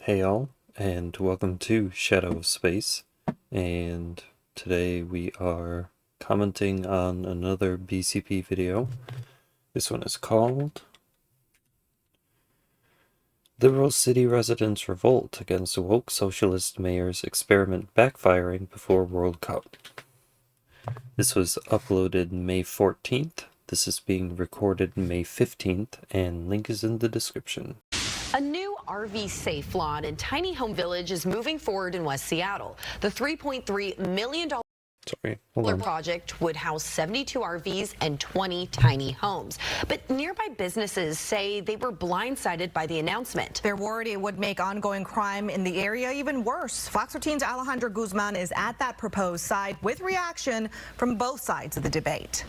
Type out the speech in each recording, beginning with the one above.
Hey all, and welcome to Shadow of Space, and today we are commenting on another BCP video. This one is called Liberal City Residents Revolt Against Woke Socialist Mayor's Experiment Backfiring Before World Cup. This was uploaded May 14th. This is being recorded May 15th, and link is in the description. A new RV safe lot in Tiny Home Village is moving forward in West Seattle. The $3.3 million project would house 72 RVs and 20 tiny homes. But nearby businesses say they were blindsided by the announcement. They're worried it would make ongoing crime in the area even worse. Fox 13's Alejandro Guzman is at that proposed site with reaction from both sides of the debate.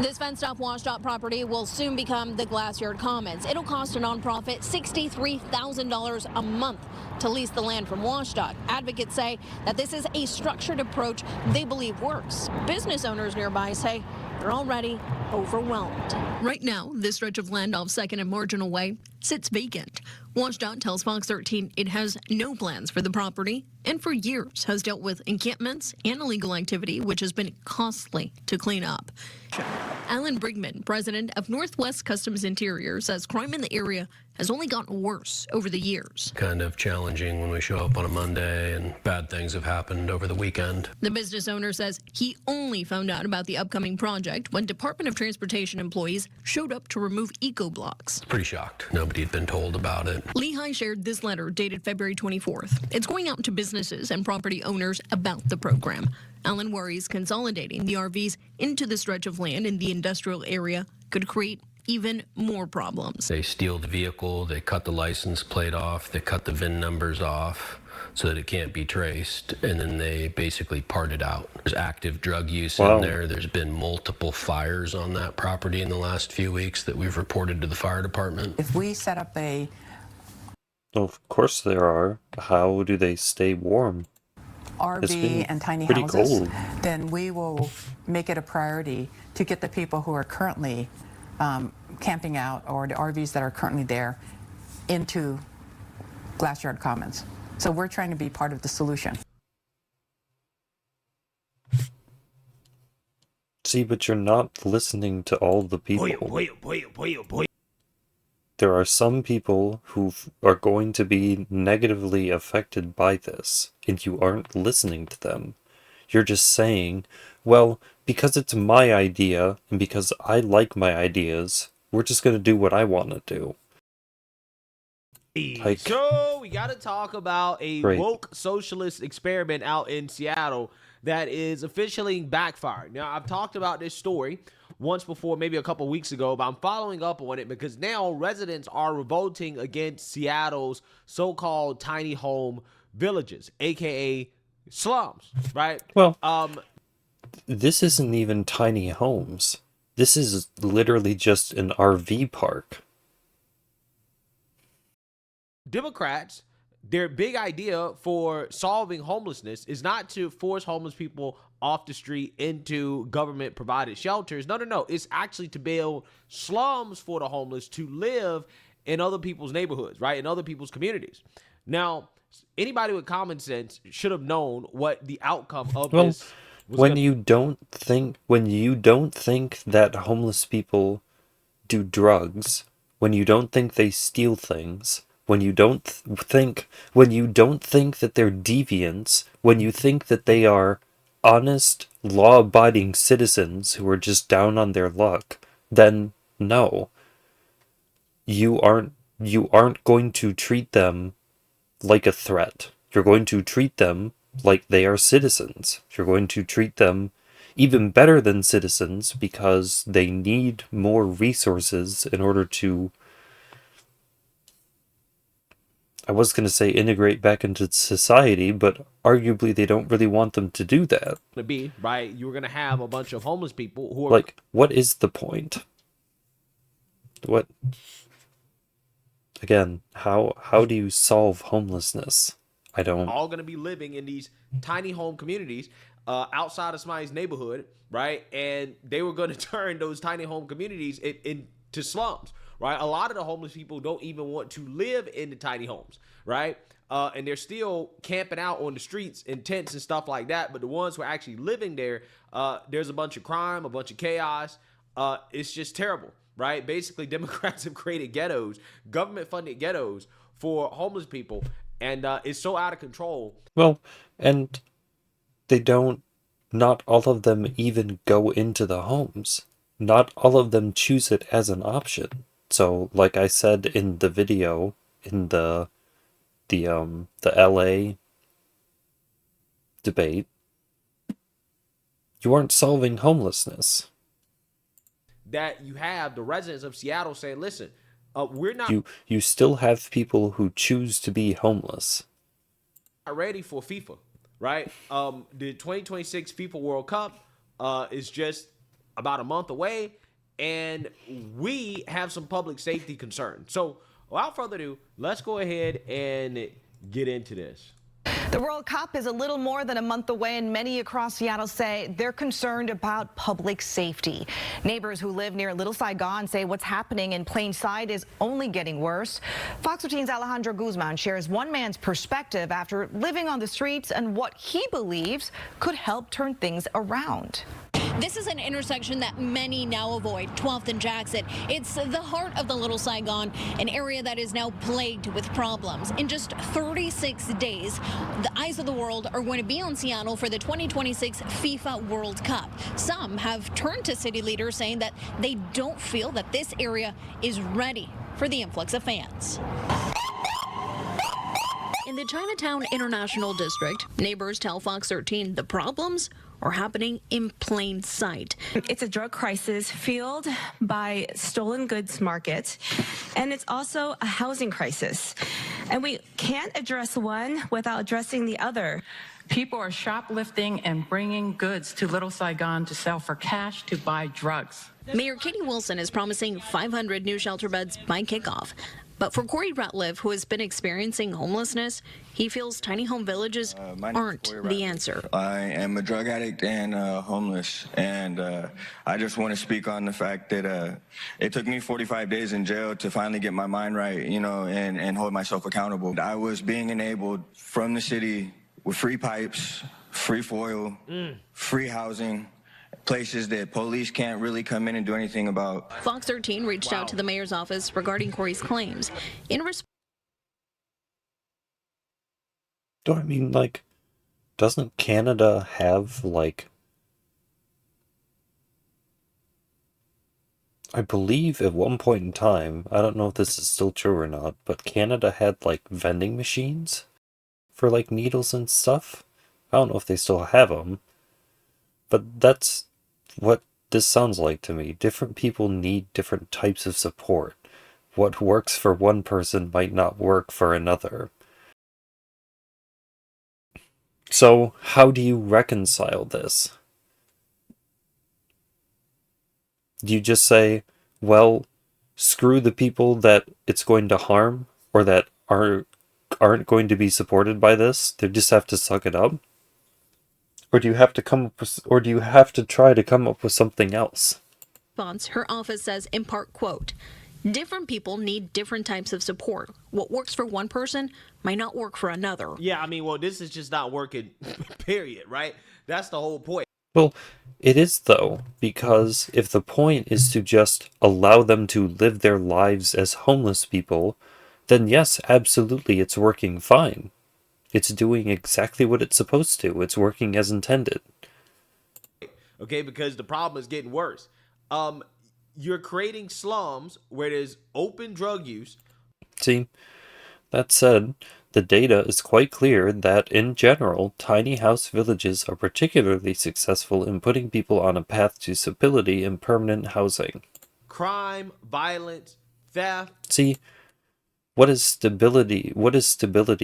This fenced-off washed-up property will soon become the Glasyard Commons. It'll cost a nonprofit $63,000 a month to lease the land from WashDOT. Advocates say that this is a structured approach they believe works. Business owners nearby say they're already overwhelmed. Right now, this stretch of land off 2nd and Marginal Way sits vacant. WashDOT tells Fox 13 it has no plans for the property and for years has dealt with encampments and illegal activity, which has been costly to clean up. Alan Brigman, president of Northwest Customs Interior, says crime in the area has only gotten worse over the years. Kind of challenging when we show up on a Monday and bad things have happened over the weekend. The business owner says he only found out about the upcoming project when Department of Transportation employees showed up to remove eco-blocks. Pretty shocked. Nobody had been told about it. Lehigh shared this letter dated February 24th. It's going out to businesses and property owners about the program. Alan worries consolidating the RVs into the stretch of land in the industrial area could create even more problems. They steal the vehicle, they cut the license plate off, they cut the VIN numbers off so that it can't be traced, and then they basically part it out. There's active drug use in there. There's been multiple fires on that property in the last few weeks that we've reported to the fire department. If we set up a... Well, of course there are. How do they stay warm? RV and tiny houses, then we will make it a priority to get the people who are currently camping out, or the RVs that are currently there, into Glasyard Commons. So we're trying to be part of the solution. See, but you're not listening to all the people. There are some people who are going to be negatively affected by this, and you aren't listening to them. You're just saying, well, because it's my idea, and because I like my ideas, we're just going to do what I want to do. Like, so we got to talk about a woke socialist experiment out in Seattle that is officially backfired. Now, I've talked about this story once before, maybe a couple weeks ago, but I'm following up on it because now residents are revolting against Seattle's so-called tiny home villages, aka slums, right? Well, this isn't even tiny homes. This is literally just an RV park. Democrats, their big idea for solving homelessness is not to force homeless people off the street into government provided shelters. No. It's actually to build slums for the homeless to live in other people's neighborhoods, right? In other people's communities. Now, anybody with common sense should have known what the outcome of this was. When you don't think that homeless people do drugs, when you don't think they steal things, when you don't think that they're deviants, when you think that they are honest, law-abiding citizens who are just down on their luck, then no. You aren't going to treat them like a threat. You're going to treat them like they are citizens. You're going to treat them even better than citizens because they need more resources in order to, I was going to say integrate back into society, but arguably they don't really want them to do that. Right? You're going to have a bunch of homeless people who are... Like, what is the point? What? Again, how do you solve homelessness? I don't... all going to be living in these tiny home communities outside of somebody's neighborhood, right? And they were going to turn those tiny home communities to slums, right? A lot of the homeless people don't even want to live in the tiny homes, right? And they're still camping out on the streets in tents and stuff like that. But the ones who are actually living there, there's a bunch of crime, a bunch of chaos. It's just terrible, right? Basically, Democrats have created ghettos, government-funded ghettos for homeless people, and it's so out of control. Well, and they don't, not all of them even go into the homes. Not all of them choose it as an option. So, like I said in the video, in the LA debate, you aren't solving homelessness. That you have the residents of Seattle saying, listen, we're not... You still have people who choose to be homeless. Not ready for FIFA, right? The 2026 FIFA World Cup is just about a month away, and we have some public safety concerns. So without further ado, let's go ahead and get into this. The World Cup is a little more than a month away, and many across Seattle say they're concerned about public safety. Neighbors who live near Little Saigon say what's happening in plain sight is only getting worse. Fox 13's Alejandro Guzman shares one man's perspective after living on the streets and what he believes could help turn things around. This is an intersection that many now avoid, 12th and Jackson. It's the heart of the Little Saigon, an area that is now plagued with problems. In just 36 days, the eyes of the world are going to be on Seattle for the 2026 FIFA World Cup. Some have turned to city leaders saying that they don't feel that this area is ready for the influx of fans. In the Chinatown International District, neighbors tell Fox 13 the problems are happening in plain sight. It's a drug crisis fueled by stolen goods market, and it's also a housing crisis. And we can't address one without addressing the other. People are shoplifting and bringing goods to Little Saigon to sell for cash to buy drugs. Mayor Katie Wilson is promising 500 new shelter beds by kickoff. But for Corey Ratliff, who has been experiencing homelessness, he feels tiny home villages aren't the answer. I am a drug addict and homeless, and I just want to speak on the fact that it took me 45 days in jail to finally get my mind right, you know, and hold myself accountable. I was being enabled from the city with free pipes, free foil, free housing, places that police can't really come in and do anything about. Fox 13 reached out to the mayor's office regarding Corey's claims. In response, I mean, like, doesn't Canada have, like, I believe at one point in time, I don't know if this is still true or not, but Canada had, like, vending machines for, like, needles and stuff. I don't know if they still have them, but that's what this sounds like to me. Different people need different types of support. What works for one person might not work for another. So, how do you reconcile this? Do you just say, well, screw the people that it's going to harm or that aren't going to be supported by this? They just have to suck it up? Or do you have to try to come up with something else? her office says in part, quote, different people need different types of support. What works for one person might not work for another. Yeah, I mean, well, this is just not working, period, right? That's the whole point. Well, it is, though, because if the point is to just allow them to live their lives as homeless people, then yes, absolutely, it's working fine. It's doing exactly what it's supposed to. It's working as intended. Okay, because the problem is getting worse. You're creating slums where there's open drug use. See, that said, the data is quite clear that, in general, tiny house villages are particularly successful in putting people on a path to stability and permanent housing. Crime, violence, theft. See, what does stability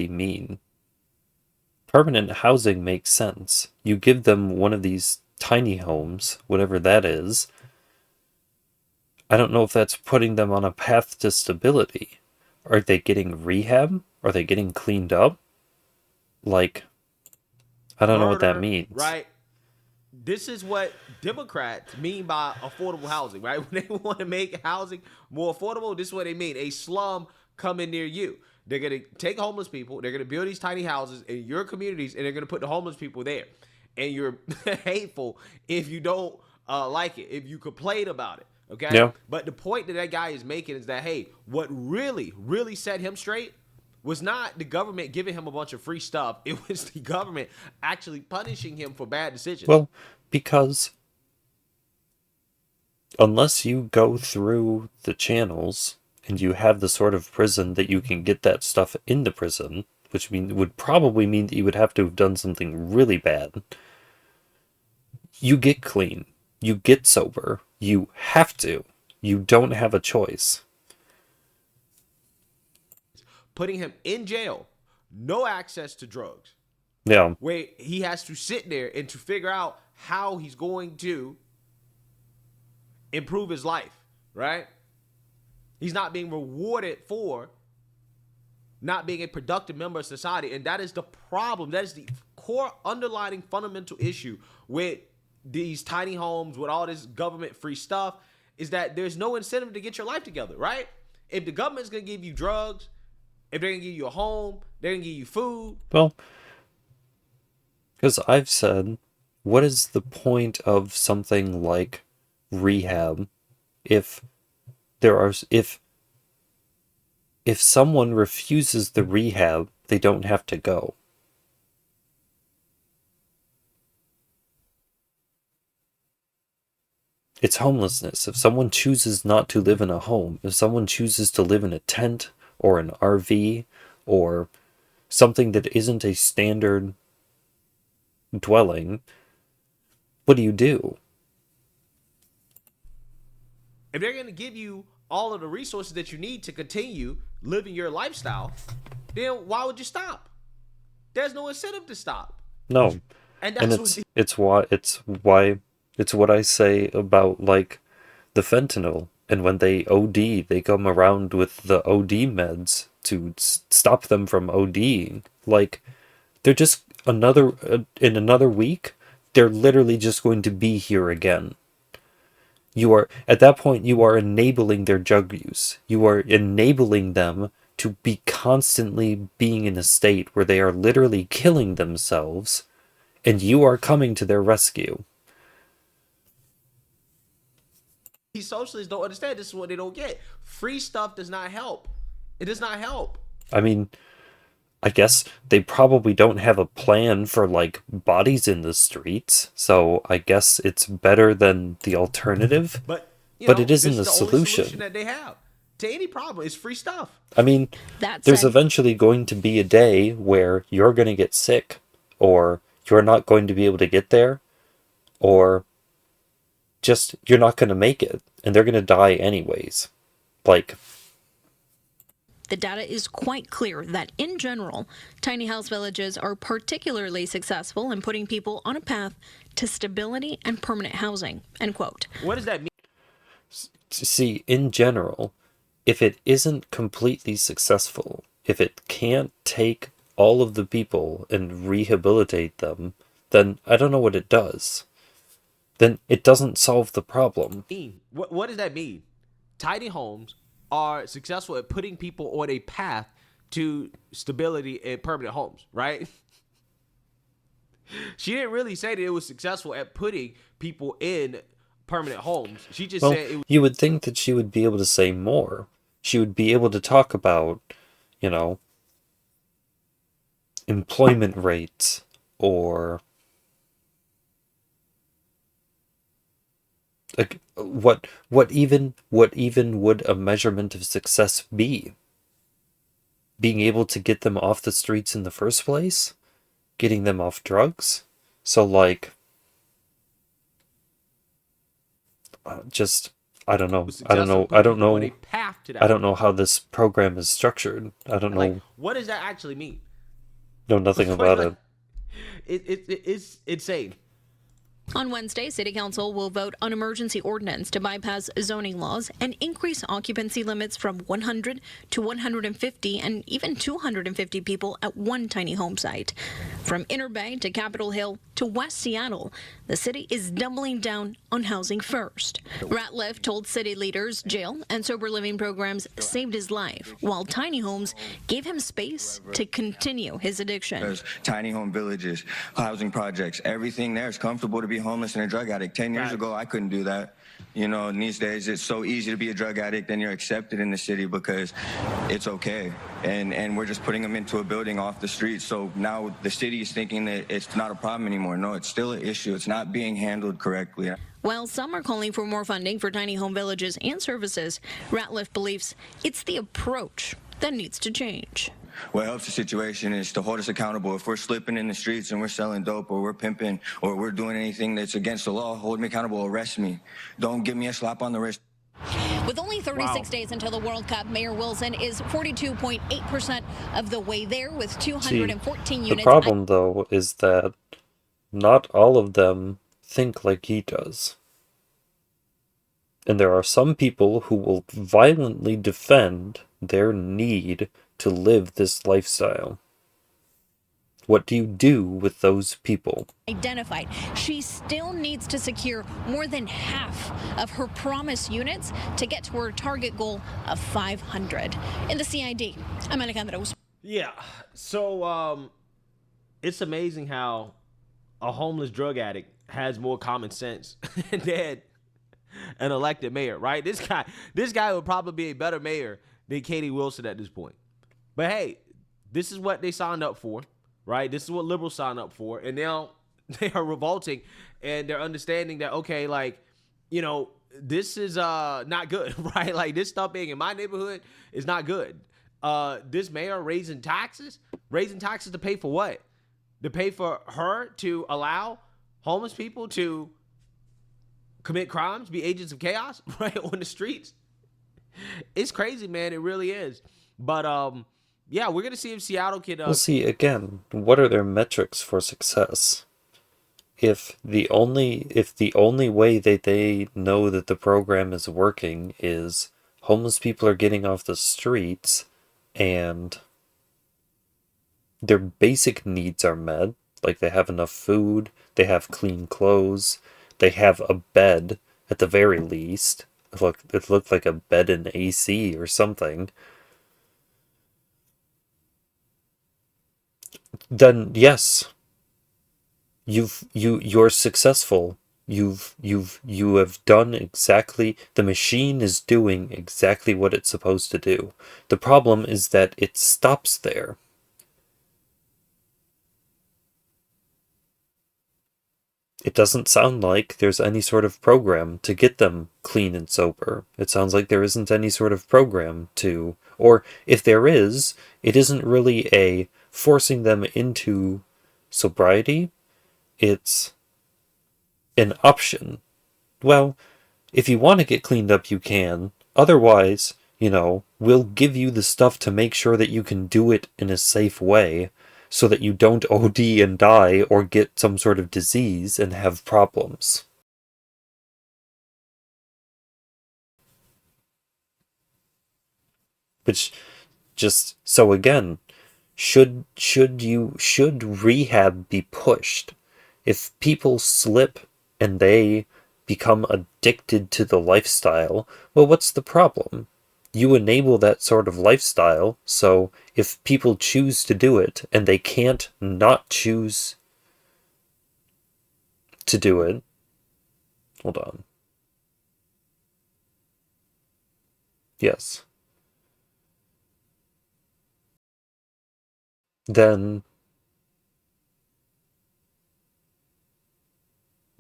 mean? Permanent housing makes sense. You give them one of these tiny homes, whatever that is. I don't know if that's putting them on a path to stability. Are they getting rehab? Are they getting cleaned up? Like, I don't know what that means. Right? this is what Democrats mean by affordable housing, right? When they want to make housing more affordable, this is what they mean. A slum coming near you. They're going to take homeless people. They're going to build these tiny houses in your communities, and they're going to put the homeless people there. And you're hateful if you don't like it, if you complain about it. Okay? Yeah. But the point that guy is making is that, hey, what really, really set him straight was not the government giving him a bunch of free stuff. It was the government actually punishing him for bad decisions. Well, because unless you go through the channels and you have the sort of prison that you can get that stuff into prison, which would probably mean that you would have to have done something really bad, you get clean. You get sober. You have to. You don't have a choice. Putting him in jail, no access to drugs. Yeah. Where he has to sit there and to figure out how he's going to improve his life, right? He's not being rewarded for not being a productive member of society. And that is the problem. That is the core underlying fundamental issue with these tiny homes, with all this government free stuff, is that there's no incentive to get your life together, right? If the government's going to give you drugs, if they're going to give you a home, they're going to give you food. Well, because I've said, what is the point of something like rehab if someone refuses the rehab, they don't have to go? It's homelessness. If someone chooses not to live in a home, if someone chooses to live in a tent or an RV or something that isn't a standard dwelling, what do you do? If they're going to give you all of the resources that you need to continue living your lifestyle, then why would you stop? There's no incentive to stop. No. And it's what I say about, like, the fentanyl. And when they OD, they come around with the OD meds to stop them from ODing. Like, they're just in another week, they're literally just going to be here again. At that point, you are enabling their drug use. You are enabling them to be constantly being in a state where they are literally killing themselves, and you are coming to their rescue. These socialists don't understand. This is what they don't get. Free stuff does not help. It does not help. I mean, I guess they probably don't have a plan for, like, bodies in the streets, so I guess it's better than the alternative. But it isn't the solution that they have to any problem. It's free stuff. I mean, there's eventually going to be a day where you're going to get sick, or you're not going to be able to get there, or just you're not going to make it, and they're going to die anyways. Like, the data is quite clear that, in general, tiny house villages are particularly successful in putting people on a path to stability and permanent housing, end quote. What does that mean? See, in general, if it isn't completely successful, if it can't take all of the people and rehabilitate them, then I don't know what it does. Then it doesn't solve the problem. What does that mean? Tiny homes are successful at putting people on a path to stability and permanent homes, right? She didn't really say that it was successful at putting people in permanent homes. She just said it was. You would think that she would be able to say more. She would be able to talk about, employment rates, or like what even would a measurement of success be? Being able to get them off the streets in the first place? Getting them off drugs? So, like, I don't know how this program is structured. I don't know. What does that actually mean? Know nothing about it. It's insane. On Wednesday, City Council will vote on emergency ordinance to bypass zoning laws and increase occupancy limits from 100 to 150 and even 250 people at one tiny home site. From Inner Bay to Capitol Hill to West Seattle, the city is doubling down on housing first. Ratliff told city leaders jail and sober living programs saved his life, while tiny homes gave him space to continue his addiction. There's tiny home villages, housing projects, everything there is comfortable to be homeless and a drug addict. 10 years ago, I couldn't do that. You know, and these days it's so easy to be a drug addict and you're accepted in the city because it's okay. And we're just putting them into a building off the street. So now the city is thinking that it's not a problem anymore. No, it's still an issue. It's not being handled correctly. While some are calling for more funding for tiny home villages and services, Ratliff believes it's the approach that needs to change. What helps the situation is to hold us accountable. If we're slipping in the streets and we're selling dope or we're pimping or we're doing anything that's against the law, hold me accountable, arrest me. Don't give me a slap on the wrist. With only 36 days until the World Cup, Mayor Wilson is 42.8% of the way there with 214 units. The problem, though, is that not all of them think like he does. And there are some people who will violently defend their need to live this lifestyle. What do you do with those people? Identified. She still needs to secure more than half of her promised units to get to her target goal of 500. In the CID, I'm Alejandra. Yeah, so it's amazing how a homeless drug addict has more common sense than an elected mayor, right? This guy would probably be a better mayor than Katie Wilson at this point. But hey, this is what they signed up for, right? This is what liberals signed up for. And now they are revolting and they're understanding that, okay, like, you know, this is not good, right? Like this stuff being in my neighborhood is not good. This mayor raising taxes to pay for what? To pay for her to allow homeless people to commit crimes, be agents of chaos, right, on the streets. It's crazy, man. It really is. But yeah, we're gonna see if Seattle can. We'll see again. What are their metrics for success? If the only way that they know that the program is working is homeless people are getting off the streets and their basic needs are met, like they have enough food, they have clean clothes, they have a bed at the very least. It looked like a bed in AC or something. Then yes, you're successful. You have done exactly, the machine is doing exactly what it's supposed to do. The problem is that it stops there. It doesn't sound like there's any sort of program to get them clean and sober. It sounds like there isn't any sort of program to, or if there is, it isn't really a forcing them into sobriety. It's an option. Well, if you want to get cleaned up, you can. Otherwise, you know, we'll give you the stuff to make sure that you can do it in a safe way so that you don't OD and die or get some sort of disease and have problems. Which, just, so again, should rehab be pushed? If people slip and they become addicted to the lifestyle, well, what's the problem? You enable that sort of lifestyle, so if people choose to do it and they can't not choose to do it, hold on. Yes. Then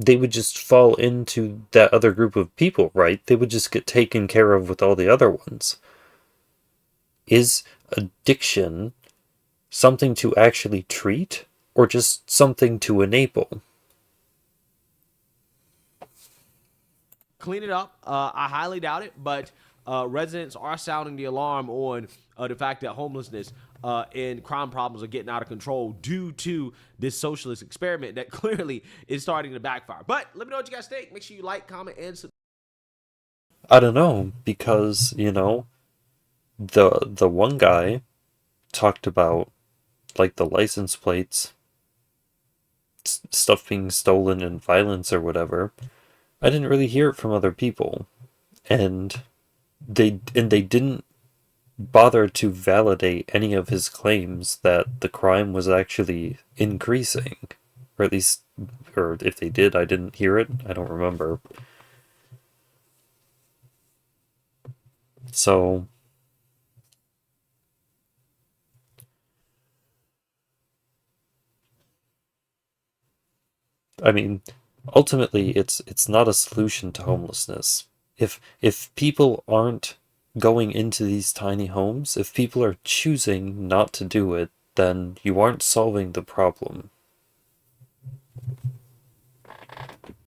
they would just fall into that other group of people, right? They would just get taken care of with all the other ones. Is addiction something to actually treat, or just something to enable? Clean it up. I highly doubt it, but residents are sounding the alarm on the fact that homelessness and crime problems are getting out of control due to this socialist experiment that clearly is starting to backfire. But let me know what you guys think. Make sure you like, comment, and subscribe. I don't know, because, you know, the one guy talked about, like, the license plates, stuff being stolen and violence or whatever. I didn't really hear it from other people, and they didn't bother to validate any of his claims that the crime was actually increasing, or at least, or if they did, I didn't hear it. I don't remember. So I mean, ultimately, it's not a solution to homelessness. If people aren't going into these tiny homes, if people are choosing not to do it, then you aren't solving the problem.